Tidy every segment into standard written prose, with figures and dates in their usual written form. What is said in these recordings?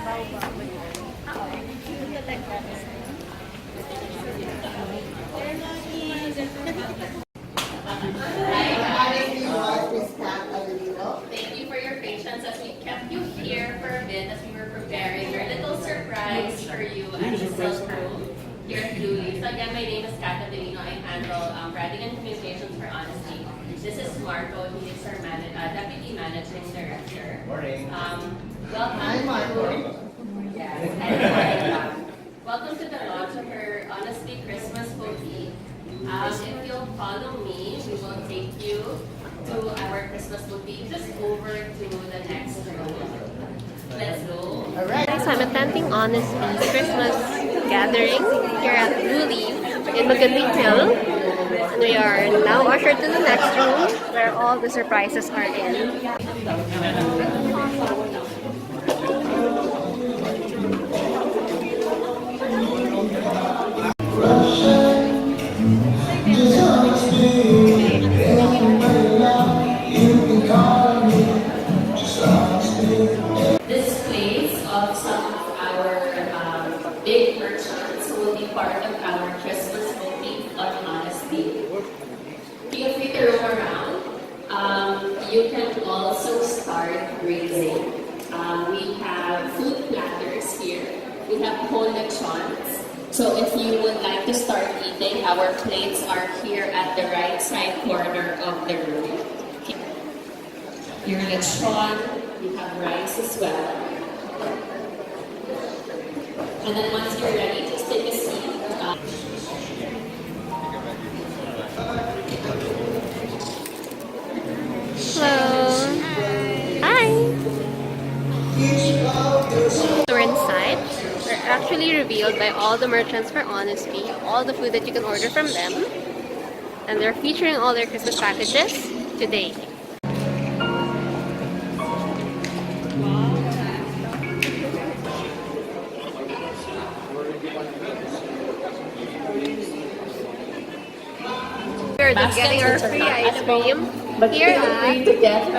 Thank you for your patience as we kept you here for a bit as we were preparing your little surprise for you at the Silk Room here at Louis. So again, my name is Catalina. I handle branding and communications for HonestBee. This is Marco. He is our Deputy Managing Director. Morning. Welcome. Hi, Marco. Yes, and welcome to the launch of her HonestBee Christmas boutique. If you'll follow me, we will take you to our Christmas boutique, just over to the next room. Let's go. Alright. So I'm attending HonestBee's Christmas gathering here at Blue Leaf in Magandang Hill. And we are now ushered to the next room where all the surprises are in. Displays of some of our big merchants who will be part of our Christmas boutique on HonestBee. Feel free to roam around. You can also start grazing. We have food platters here. We have whole lechons. So if you would like to start eating, our plates are here at the right side corner of the room. Your lechon, we have rice as well. And then once you're ready, just take a seat. Hello. Hi. We're inside. We're actually revealed by all the merchants for HonestBee, all the food that you can order from them. And they're featuring all their Christmas packages today. We're just getting our free ice cream here at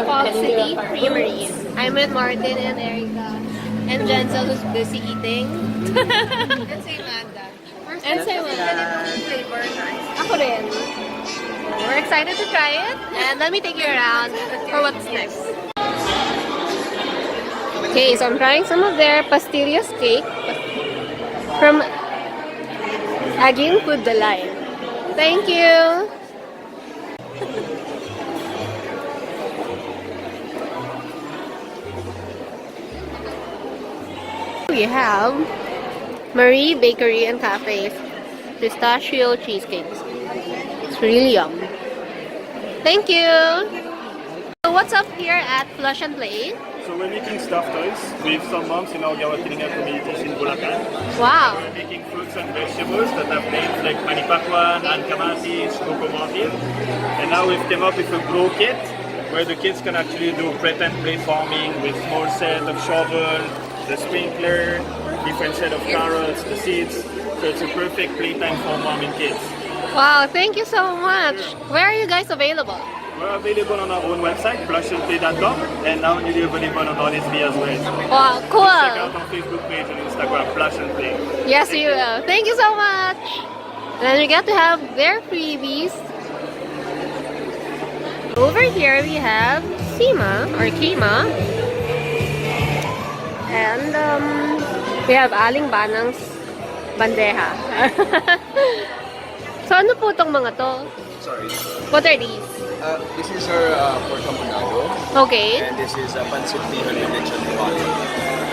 Fog City Creamery. I'm with Martin and Erica and Jenzel, who's busy eating. And si Amanda. And si Amanda. Flavor nice. Ako rin. We're excited to try it, and let me take you around for what's next. Okay, so I'm trying some of their pastillas cake from Aging Food Delight. Thank you. We have Marie Bakery and Cafe pistachio cheesecakes. It's really yum. Thank you. So what's up here at Flush and Play? So we're making stuffed toys with some moms in our Gawakininga communities in Bulacan. Wow. We're making fruits and vegetables that have names like Manipakwan, Ankamatis, Kokomotil. And now we've come up with a grow kit where the kids can actually do pretend play farming with small set of shovel, the sprinkler, different set of carrots, the seeds. So it's a perfect playtime for mom and kids. Wow, thank you so much. Where are you guys available? We're available on our own website, plushandplay.com, and now newly available on HonestBee as well. Wow, Check cool. out our Facebook page and Instagram, Plush and Play. Yes, you will. Thank you so much. And then we get to have their freebies. Over here we have Sima or Kima. And we have Aling Banang's bandeja. So ano po tong mga to? Sorry. What are these? This is our pork camonado. Okay. And this is pancit bihon and lechon kawali.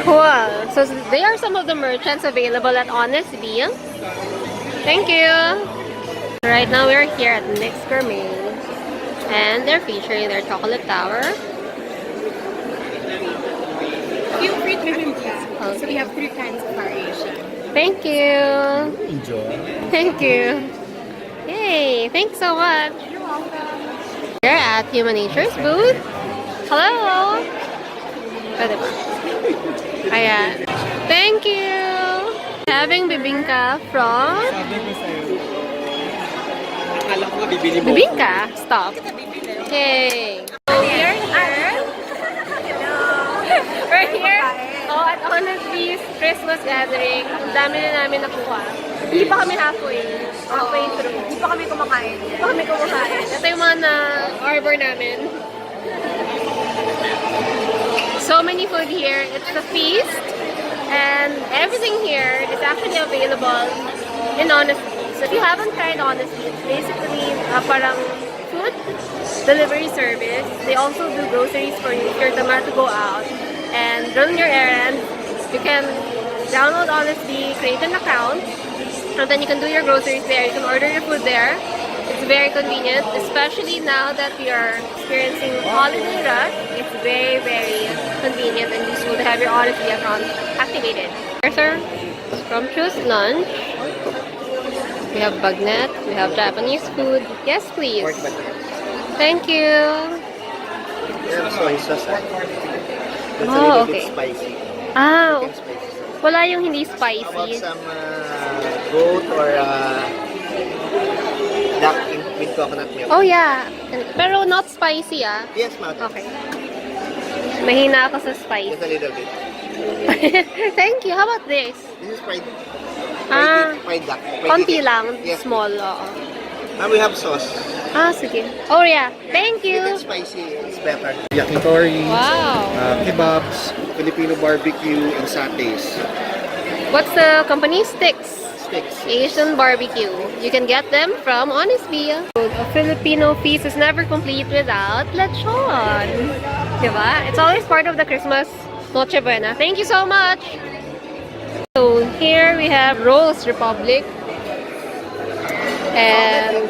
Cool. So they are some of the merchants available at HonestBee. Thank you. Right now we're here at Nick's Gourmet. And they're featuring their chocolate tower. Feel free to okay. So we have 3 kinds of variation. Thank you. Enjoy. Thank you. Yay. Thanks so much. You're welcome. We're at Human Nature's booth. Hello. Pwede ba? Ayan. Thank you. Having bibingka from... Sabi ko sa'yo. Akala ko nga bibili mo. Bibingka? Stop. Yay. So we're here. We're here at HonestBee's Christmas gathering. Ang dami na namin nakuha. Hindi pa kami halfway through. Hindi pa kami kumakain. Hindi pa kami kumakain. Ito yung mga na-arbor namin. So many food here. It's a feast. And everything here is actually available in HonestBee. So if you haven't tried HonestBee, it's basically parang food delivery service. They also do groceries for you if you're to go out and run your errands. You can download HonestBee, create an account, and then you can do your groceries there. You can order your food there. It's very convenient, especially now that we are experiencing holiday rush. It's very, very convenient and useful to have your HonestBee account activated. Here's our scrumptious lunch. We have bagnet. We have Japanese food. Yes, please. Thank you. Soy sauce. That's a Oh, little okay. bit spicy. Ah, Spicy. wala yung hindi How about spicy. some goat or duck with coconut milk? Oh, yeah. Pero not spicy, ah. Yes, ma'am. Okay. Mahina ako sa spice. Just a little bit. Thank you. How about this? This is fried Ah, duck. konti lang. Yes. Small, oo. Ma'am, we have sauce. Ah, sige. Oh, yeah. Thank you. Little spicy, it's better. Yakitori, Wow. kebabs, Filipino barbecue, and satays. What's the company? Sticks. Sticks. Asian barbecue. You can get them from HonestBee. A Filipino feast is never complete without lechon. Diba? It's always part of the Christmas Noche Buena. Thank you so much! So here we have Rolls Republic. And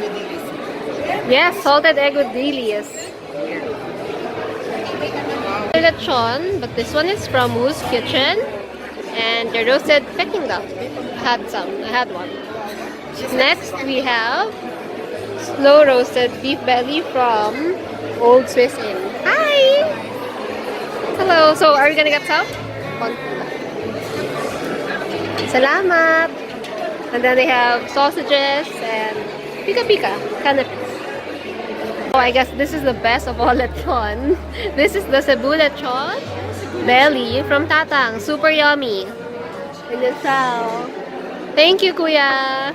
yes, salted egg with dilis. Lechon, but this one is from Who's Kitchen. And the roasted Peking duck. I had one. Next we have slow roasted beef belly from Old Swiss Inn. Hi! Hello, so are we gonna get some? Salamat! And then they have sausages and pika-pika, canapes. Oh, I guess this is the best of all lechon. This is the Cebu lechon belly from Tatang. Super yummy. Inasal. Thank you, Kuya.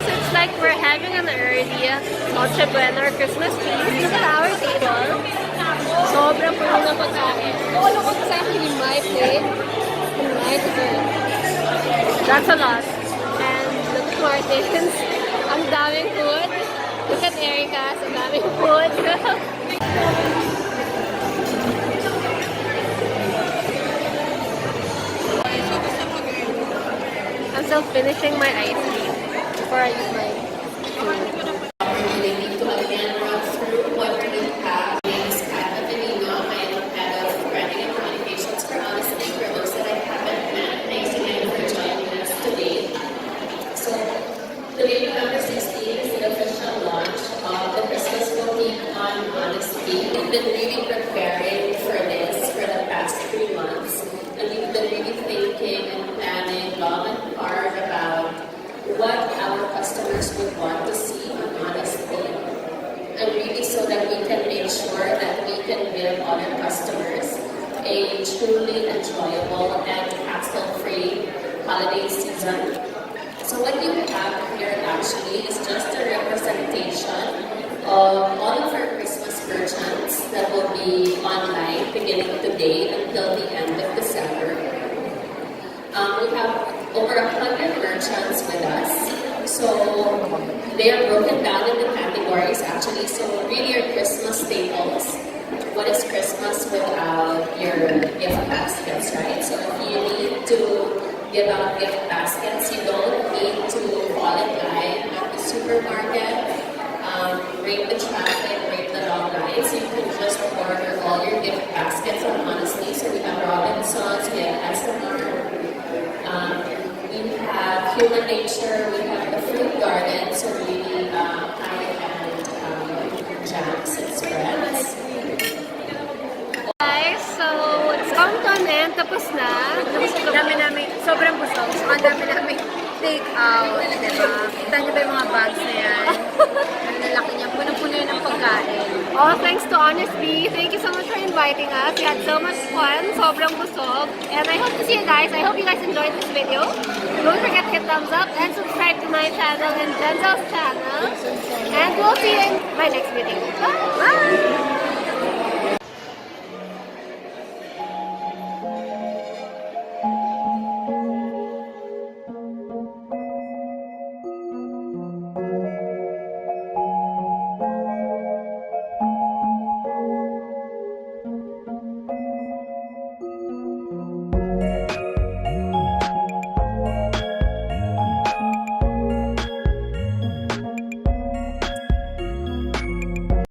So it's like we're having an early Noche Buena or Christmas feast. Look at our table. Sobrang puno na pagkain. All of us actually my plate and my dessert. That's a lot. And look at Martin's. Ang daming food. Look at Erica's. Ang daming food. I'm still finishing my ice cream before I eat my food. They need to again run through what we have. My name is Kat Avelino. I am head of branding and communications for HonestBee. For those that I haven't met, thanks again for joining us today. So, today, November 16th is the official launch of the Christmas boutique on HonestBee. We've been really preparing for this for the past 3 months. And we've been really thinking and planning long and hard about what our customers would want to see on HonestBee. And really so that we can make sure that we can give all our customers a truly enjoyable and hassle-free holiday season. So what you have here actually is just a representation of all of our Christmas merchants that will be online beginning today until the end of December. We have over 100 merchants with us. So they are broken down into categories actually. So really your Christmas staples. What is Christmas without your gift baskets, right? So if you need to give out gift baskets, you don't need to fall in line at the supermarket, break the traffic, break the long lines. You can just order all your gift baskets on HonestBee. So we have Robinsons, we have SMR, we have Human Nature, we have the Fruit Garden, so really high-end jams and spreads. Guys, so it's come to an end. Tapos na. Tapos ang dami namin, sobrang busog. So ang dami namin take out, diba? Kita niyo ba yung mga bags na yan? Ang lalaki niya, punong-puno yun ng pagkain. All thanks to HonestBee. Thank you so much for inviting us. We had so much fun. Sobrang busog. And I hope to see you guys. I hope you guys enjoyed this video. Don't forget to hit thumbs up and subscribe to my channel and Denzel's channel. And we'll see you in my next video. Bye!